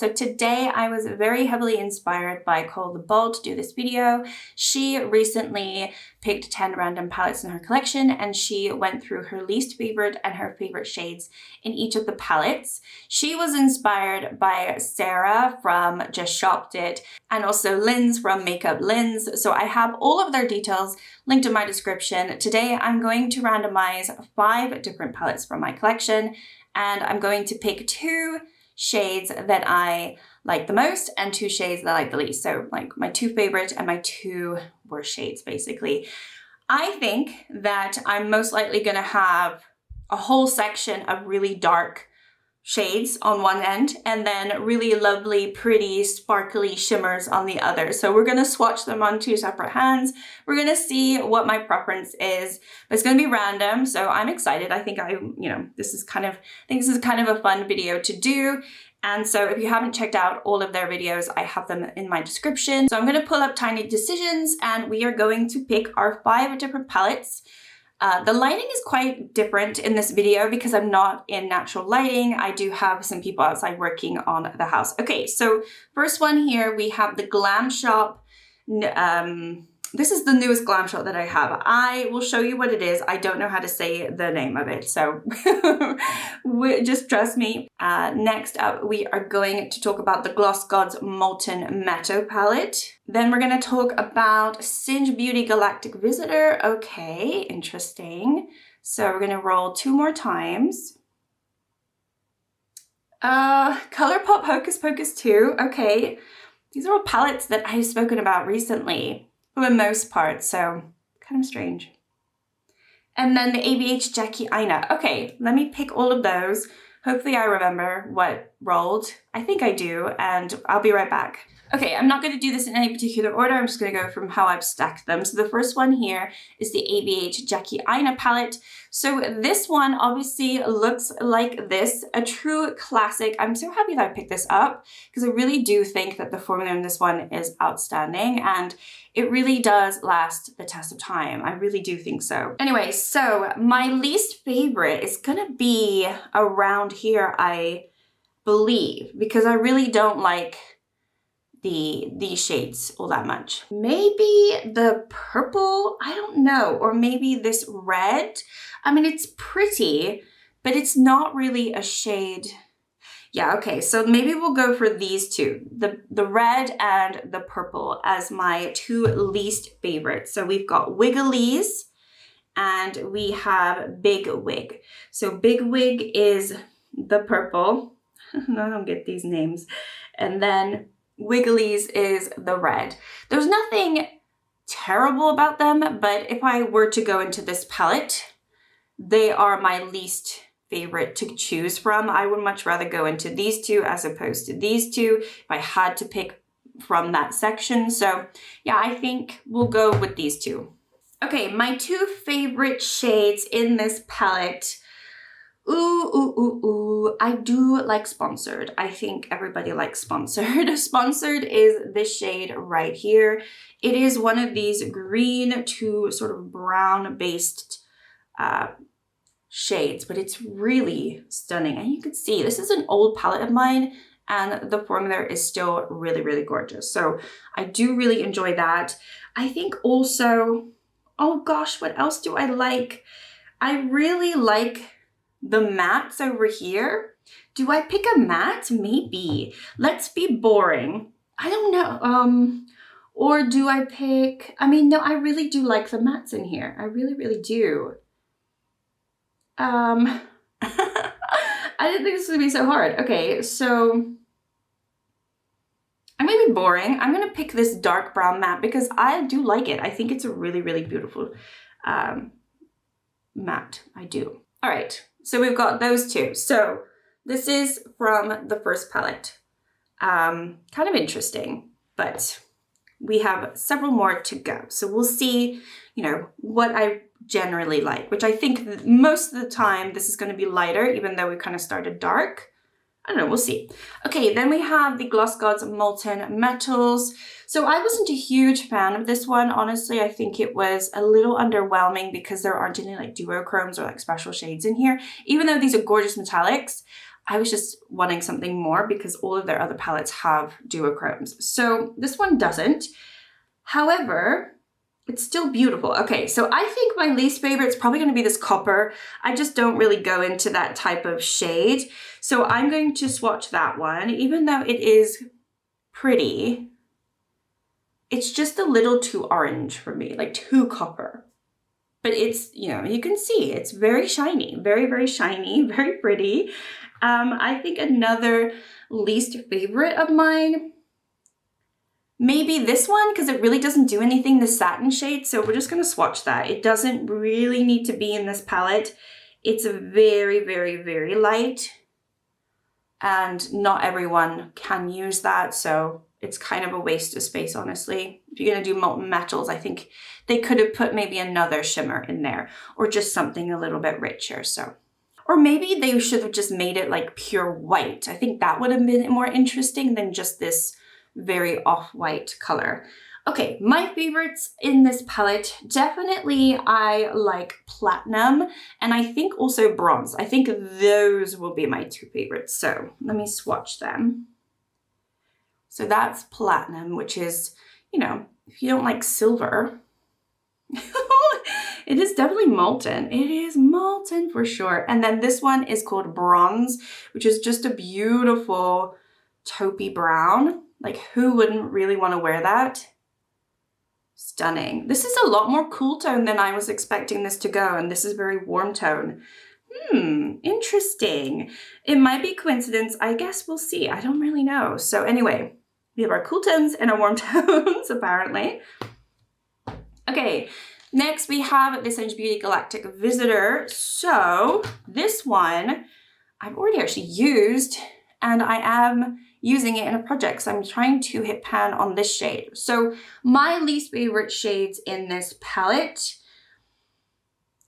So today I was very heavily inspired by Cole the Bold to do this video. She recently picked 10 random palettes in her collection and she went through her least favorite and her favorite shades in each of the palettes. She was inspired by Sarah from Just Shopped It and also Lynn's from Makeup Lynn's. So I have all of their details linked in my description. Today I'm going to randomize 5 different palettes from my collection and I'm going to pick 2 shades that I like the most and 2 shades that I like the least. So like my 2 favorite and my 2 worst shades basically. I think that I'm most likely gonna have a whole section of really dark shades on one end and then really lovely, pretty, sparkly shimmers on the other. So we're gonna swatch them on 2 separate hands. We're gonna see what my preference is. But it's gonna be random, so I'm excited. I think this is kind of a fun video to do. And so if you haven't checked out all of their videos, I have them in my description. So I'm gonna pull up Tiny Decisions and we are going to pick our 5 different palettes. The lighting is quite different in this video because I'm not in natural lighting. I do have some people outside working on the house. Okay, so first one here, we have the Glam Shop. This is the newest Glam Shop that I have. I will show you what it is. I don't know how to say the name of it, so just trust me. Next up, we are going to talk about the Gloss Gods Molten Meadow palette. Then we're going to talk about Singe Beauty Galactic Visitor. Okay, interesting. So we're going to roll 2 more times. ColourPop Hocus Pocus 2. Okay, these are all palettes that I've spoken about recently for the most part, so kind of strange. And then the ABH Jackie Aina. Okay, let me pick all of those. Hopefully I remember what rolled. I think I do, and I'll be right back. Okay, I'm not going to do this in any particular order. I'm just going to go from how I've stacked them. So the first one here is the ABH Jackie Aina palette. So this one obviously looks like this, a true classic. I'm so happy that I picked this up because I really do think that the formula in this one is outstanding and it really does last the test of time. I really do think so. Anyway, so my least favorite is going to be around here, I believe, because I really don't like these shades all that much. Maybe the purple, I don't know, or maybe this red. I mean, it's pretty, but it's not really a shade. Yeah, okay, so maybe we'll go for these 2, the red and the purple as my 2 least favorites. So we've got Wigglies and we have Big Wig. So Big Wig is the purple. I don't get these names. And then Wigglies is the red. There's nothing terrible about them, but if I were to go into this palette, they are my least favorite to choose from. I would much rather go into these 2 as opposed to these 2 if I had to pick from that section. So yeah, I think we'll go with these 2. Okay, my 2 favorite shades in this palette. I do like Sponsored. I think everybody likes Sponsored. Sponsored is this shade right here. It is one of these green to sort of brown based shades, but it's really stunning. And you can see this is an old palette of mine and the formula is still really, really gorgeous. So I do really enjoy that. I think also, oh gosh, what else do I like? I really like the mattes over here. Do I pick a matte? Maybe. Let's be boring. I don't know. Or do I pick, I mean, no, I really do like the mattes in here. I really, really do. I didn't think this was gonna be so hard. Okay, so I'm gonna be boring. I'm gonna pick this dark brown matte because I do like it. I think it's a really, really beautiful matte. I do. All right. So we've got those 2. So this is from the first palette. Kind of interesting, but we have several more to go. So we'll see, what I generally like, which I think most of the time this is going to be lighter, even though we kind of started dark. I don't know, we'll see. Okay, then we have the Gloss Gods Molten Metals. So I wasn't a huge fan of this one. Honestly, I think it was a little underwhelming because there aren't any like duochromes or like special shades in here. Even though these are gorgeous metallics, I was just wanting something more because all of their other palettes have duochromes. So this one doesn't. However, it's still beautiful. Okay, so I think my least favorite is probably going to be this copper. I just don't really go into that type of shade. So I'm going to swatch that one, even though it is pretty. It's just a little too orange for me, like too copper. But it's, you know, you can see it's very shiny, very, very shiny, very pretty. I think another least favorite of mine, maybe this one, because it really doesn't do anything, the satin shade. So we're just going to swatch that. It doesn't really need to be in this palette. It's very, very, very light. And not everyone can use that. So it's kind of a waste of space, honestly. If you're going to do molten metals, I think they could have put maybe another shimmer in there or just something a little bit richer. So, or maybe they should have just made it like pure white. I think that would have been more interesting than just this very off-white color. Okay, my favorites in this palette, definitely I like platinum and I think also bronze. I think those will be my two favorites. So let me swatch them. So that's platinum, which is, you know, if you don't like silver, it is definitely molten. It is molten for sure. And then this one is called bronze, which is just a beautiful taupey brown. Like who wouldn't really want to wear that? Stunning. This is a lot more cool tone than I was expecting this to go. And this is very warm tone. Interesting. It might be coincidence. I guess we'll see. I don't really know. So anyway, we have our cool tones and our warm tones, apparently. Okay, next we have this Essential Beauty Galactic Visitor. So this one I've already actually used and I am using it in a project. So I'm trying to hit pan on this shade. So my least favorite shades in this palette,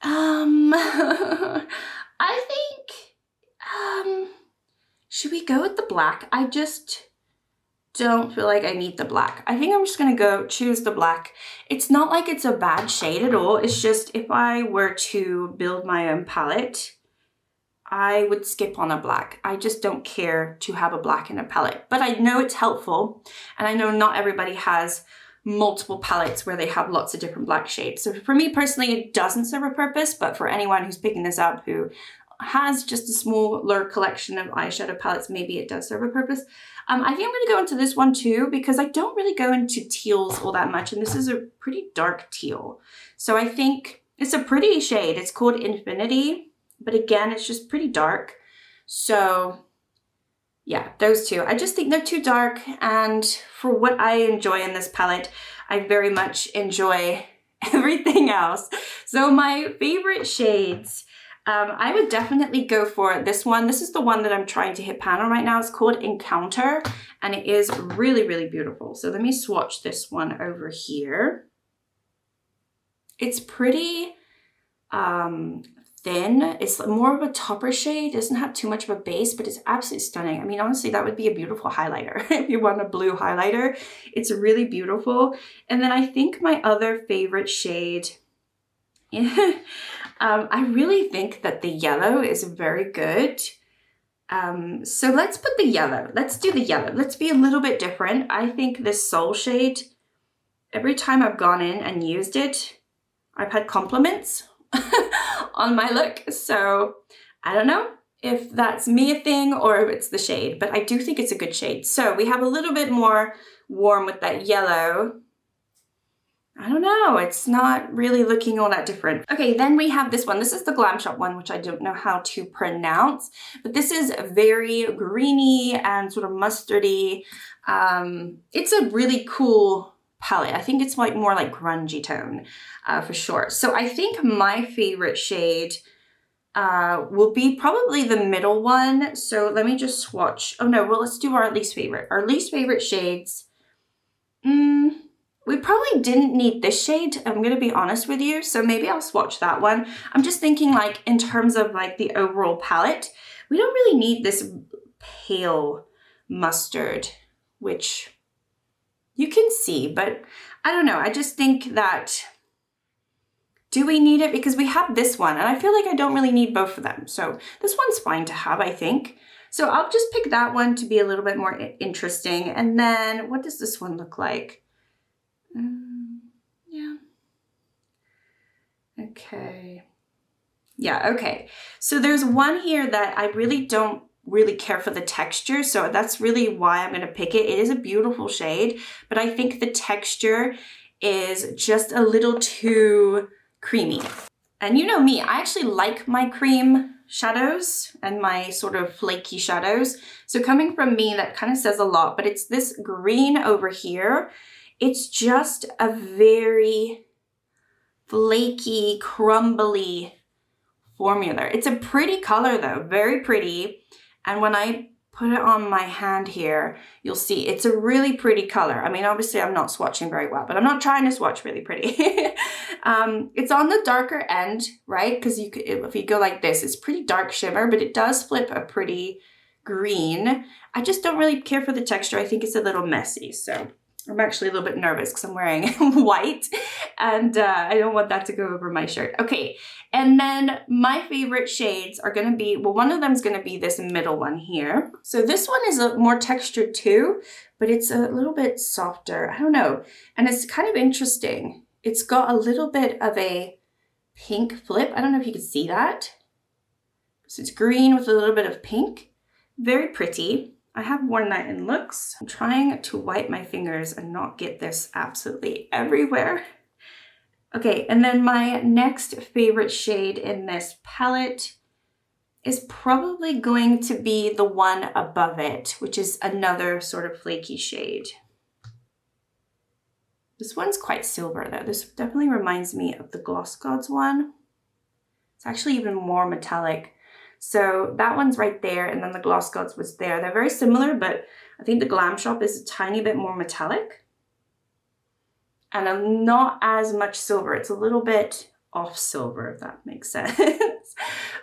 I think, should we go with the black? I just don't feel like I need the black. I think I'm just gonna go choose the black. It's not like it's a bad shade at all. It's just if I were to build my own palette, I would skip on a black. I just don't care to have a black in a palette, but I know it's helpful. And I know not everybody has multiple palettes where they have lots of different black shades. So for me personally, it doesn't serve a purpose, but for anyone who's picking this up who has just a smaller collection of eyeshadow palettes, maybe it does serve a purpose. I think I'm gonna go into this one too, because I don't really go into teals all that much, and this is a pretty dark teal. So I think it's a pretty shade. It's called Infinity, but again, it's just pretty dark. So yeah, those two. I just think they're too dark, and for what I enjoy in this palette, I very much enjoy everything else. So my favorite shades, I would definitely go for this one. This is the one that I'm trying to hit pan on right now. It's called Encounter, and it is really, really beautiful. So let me swatch this one over here. It's pretty thin. It's more of a topper shade. It doesn't have too much of a base, but it's absolutely stunning. I mean, honestly, that would be a beautiful highlighter. If you want a blue highlighter, it's really beautiful. And then I think my other favorite shade, I really think that the yellow is very good. So let's put the yellow. Let's do the yellow. Let's be a little bit different. I think this Soul shade, every time I've gone in and used it, I've had compliments on my look. So I don't know if that's me a thing or if it's the shade, but I do think it's a good shade. So we have a little bit more warm with that yellow. I don't know, it's not really looking all that different. Okay, then we have this one. This is the Glam Shop one, which I don't know how to pronounce, but this is very greeny and sort of mustardy. It's a really cool palette. I think it's like more like grungy tone for sure. So I think my favorite shade will be probably the middle one. So let me just swatch. Oh no, well, let's do our least favorite. Our least favorite shades. We probably didn't need this shade, I'm gonna be honest with you, so maybe I'll swatch that one. I'm just thinking like in terms of like the overall palette, we don't really need this pale mustard, which you can see, but I don't know, I just think that, do we need it? Because we have this one, and I feel like I don't really need both of them, so this one's fine to have, I think. So I'll just pick that one to be a little bit more interesting. And then what does this one look like? Yeah. Okay. Yeah, okay. So there's one here that I really don't really care for the texture, so that's really why I'm going to pick it. It is a beautiful shade, but I think the texture is just a little too creamy. And you know me, I actually like my cream shadows and my sort of flaky shadows. So coming from me, that kind of says a lot, but it's this green over here. It's just a very flaky, crumbly formula. It's a pretty color though, very pretty. And when I put it on my hand here, you'll see it's a really pretty color. I mean, obviously I'm not swatching very well, but I'm not trying to swatch really pretty. It's on the darker end, right? Because if you go like this, it's pretty dark shimmer, but it does flip a pretty green. I just don't really care for the texture. I think it's a little messy. So I'm actually a little bit nervous because I'm wearing white and I don't want that to go over my shirt. Okay, and then my favorite shades are going to be, well, one of them is going to be this middle one here. So this one is a more textured too, but it's a little bit softer. I don't know. And it's kind of interesting. It's got a little bit of a pink flip. I don't know if you can see that. So it's green with a little bit of pink. Very pretty. I have worn that in looks. I'm trying to wipe my fingers and not get this absolutely everywhere. Okay, and then my next favorite shade in this palette is probably going to be the one above it, which is another sort of flaky shade. This one's quite silver though. This definitely reminds me of the Gloss Gods one. It's actually even more metallic. So that one's right there, and then the Gloss Gods was there. They're very similar, but I think the Glam Shop is a tiny bit more metallic. And not as much silver. It's a little bit off silver, if that makes sense.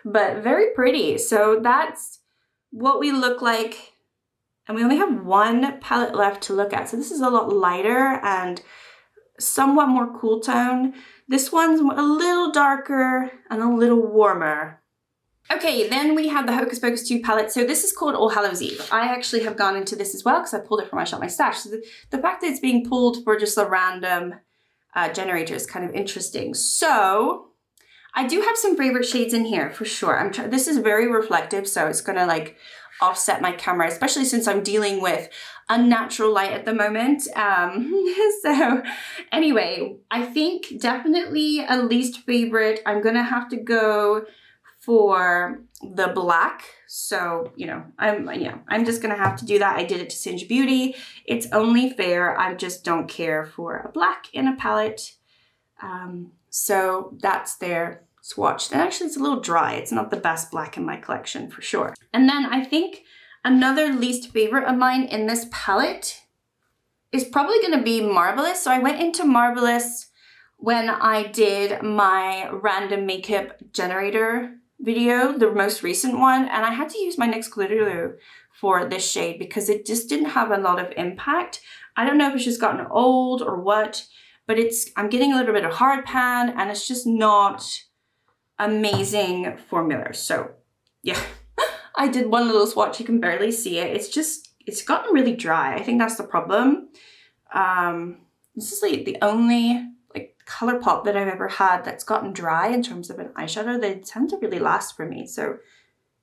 But very pretty. So that's what we look like. And we only have one palette left to look at. So this is a lot lighter and somewhat more cool tone. This one's a little darker and a little warmer. Okay, then we have the Hocus Pocus 2 palette. So this is called All Hallows Eve. I actually have gone into this as well because I pulled it from my shop, my stash. So the fact that it's being pulled for just a random generator is kind of interesting. So I do have some favorite shades in here for sure. This is very reflective, so it's gonna like offset my camera, especially since I'm dealing with unnatural light at the moment. So anyway, I think definitely a least favorite, I'm gonna have to go for the black. So, you know, I'm just gonna have to do that. I did it to Singe Beauty. It's only fair. I just don't care for a black in a palette. So that's their swatch. And actually it's a little dry. It's not the best black in my collection for sure. And then I think another least favorite of mine in this palette is probably gonna be Marvelous. So I went into Marvelous when I did my random makeup generator video, the most recent one, and I had to use my NYX glitter glue for this shade because it just didn't have a lot of impact. I don't know if it's just gotten old or what, but I'm getting a little bit of hard pan and it's just not amazing formula. So yeah, I did one little swatch, you can barely see it. It's gotten really dry. I think that's the problem. This is like the only color pop that I've ever had that's gotten dry in terms of an eyeshadow. They tend to really last for me. So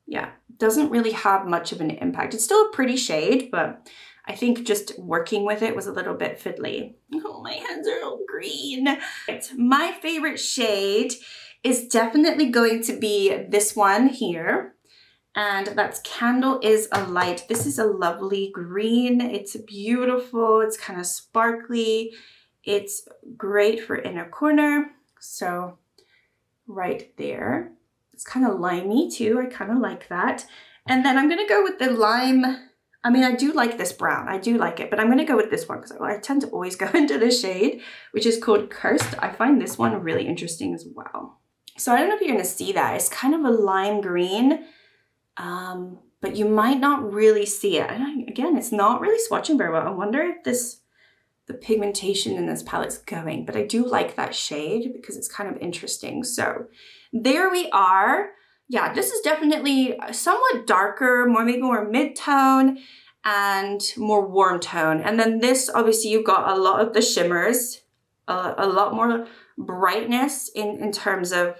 yeah, doesn't really have much of an impact. It's still a pretty shade, but I think just working with it was a little bit fiddly. Oh, my hands are all green. My favorite shade is definitely going to be this one here. And that's Candle is a Light. This is a lovely green. It's beautiful. It's kind of sparkly. It's great for inner corner. So right there. It's kind of limey too. I kind of like that. And then I'm going to go with the lime. I mean, I do like this brown. I do like it, but I'm going to go with this one because I tend to always go into this shade, which is called Cursed. I find this one really interesting as well. So I don't know if you're going to see that. It's kind of a lime green, but you might not really see it. And again, it's not really swatching very well. I wonder if the pigmentation in this palette's going, but I do like that shade because it's kind of interesting. So there we are. yeah, this is definitely somewhat darker, maybe more mid-tone and more warm tone. And then this, obviously, you've got a lot of the shimmers, a lot more brightness in terms of,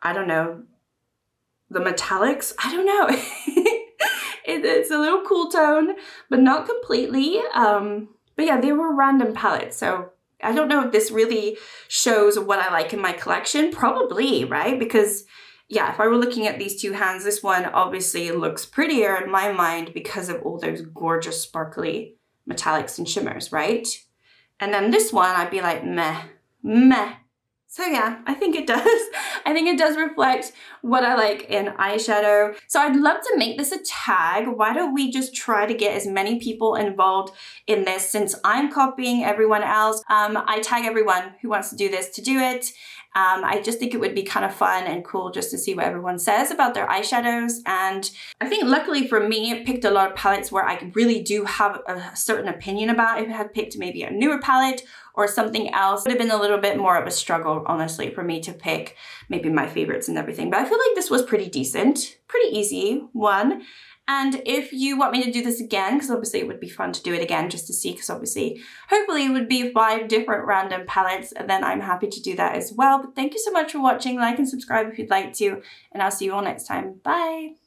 I don't know, the metallics. I don't know. It's a little cool tone, but not completely. But yeah, they were random palettes, so I don't know if this really shows what I like in my collection. Probably, right? Because yeah, if I were looking at these two hands, this one obviously looks prettier in my mind because of all those gorgeous sparkly metallics and shimmers, right? And then this one, I'd be like, meh, meh. So yeah, I think it does. I think it does reflect what I like in eyeshadow. So I'd love to make this a tag. Why don't we just try to get as many people involved in this, since I'm copying everyone else. I tag everyone who wants to do this to do it. I just think it would be kind of fun and cool just to see what everyone says about their eyeshadows. And I think luckily for me, it picked a lot of palettes where I really do have a certain opinion about. If I had picked maybe a newer palette or something else, it would have been a little bit more of a struggle, honestly, for me to pick maybe my favorites and everything. But I feel like this was pretty decent, pretty easy one. And if you want me to do this again, because obviously it would be fun to do it again just to see, because obviously, hopefully it would be 5 different random palettes, then I'm happy to do that as well. But thank you so much for watching. Like and subscribe if you'd like to, and I'll see you all next time. Bye!